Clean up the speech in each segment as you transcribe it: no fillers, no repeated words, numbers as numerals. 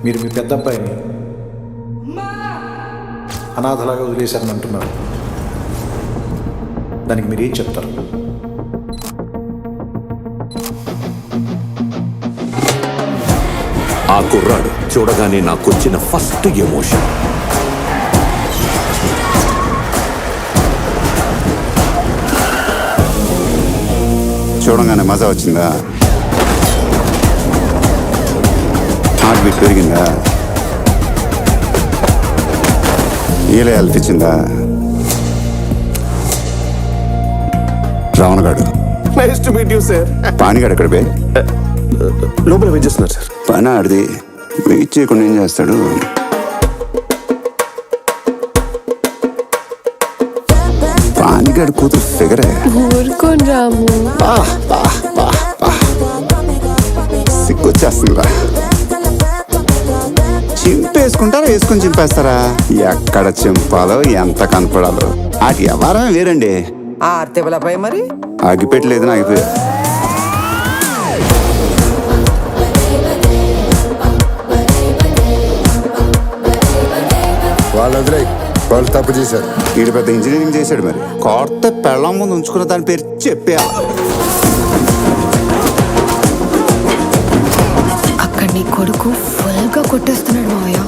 మీరు మీ పెద్ద అబ్బాయిని అనాథలాగా వదిలేశారని అంటున్నారు. దానికి మీరు ఏం చెప్తారు? ఆ కుర్రాడు చూడగానే నాకొచ్చిన ఫస్ట్ ఎమోషన్ చూడగానే మజా వచ్చిందా? హార్ట్ బీట్ పెరిగిందా? ఈలే అల్పించిందా? రావణగాడు nice to meet you sir. పానిగాడు ఎక్కడ బే? లోపల వెయిట్ చేస్తున్నారు సార్. పని ఆడిది వెయిట్ చేయకుండా ఏం చేస్తాడు? పానిగాడు కూతురు ఫిగరే. ఊరుకోని రాము. సిగ్గొచ్చేస్తుందిరా. చింపేసుకుంటారా వేసుకొని చింపేస్తారా? ఎక్కడ చింపాలో ఎంత కనపడాలో అటు ఎవరమే వేరండి. ఆర్తిబలపై మరి ఆగిపెట్టలేదు ఆగిపోయా. వాళ్ళు తప్పు చేశారు. వీడు పెద్ద ఇంజనీరింగ్ చేశాడు. మరి కొత్త పెళ్ళం ముందు ఉంచుకున్న దాని పేరు చెప్పేయాలి. అక్కడ నీ కొడుకు ఫుల్ గా కొట్టేస్తున్నాడు మావయ్య.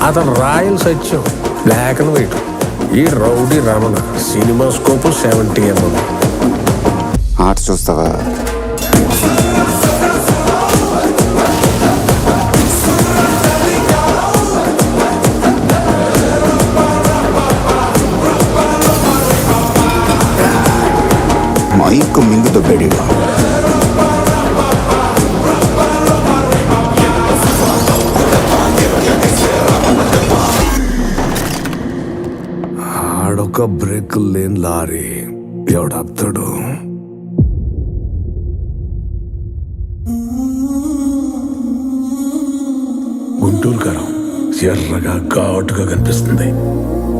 అతను royal Satyam, black and white. ఈ rowdy Ramana cinema scope 70mm. ఆట చూస్తావా? మైక్ మింగు దొబ్బాడు. ఆడొక బ్రేక్ లేని లారీ ఎవడాపుతాడు? గుంటూరు కారం ఎర్రగా ఘాటుగా కనిపిస్తుంది.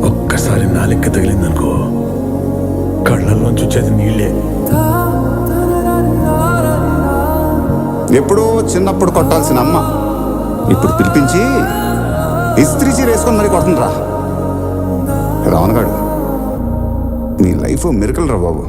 ఒక్కసారి నాలిక్క తగిలిందనుకో కళ్ళల్లోంచి వచ్చేది నీళ్ళే. ఎప్పుడో చిన్నప్పుడు కొట్టాల్సిన అమ్మ ఇప్పుడు పిలిపించి ఇస్త్రీ చీర వేసుకొని మరి కొడుతుండ్రా. రావణగాడు నీ లైఫ్ మిరకల్ రా బాబు.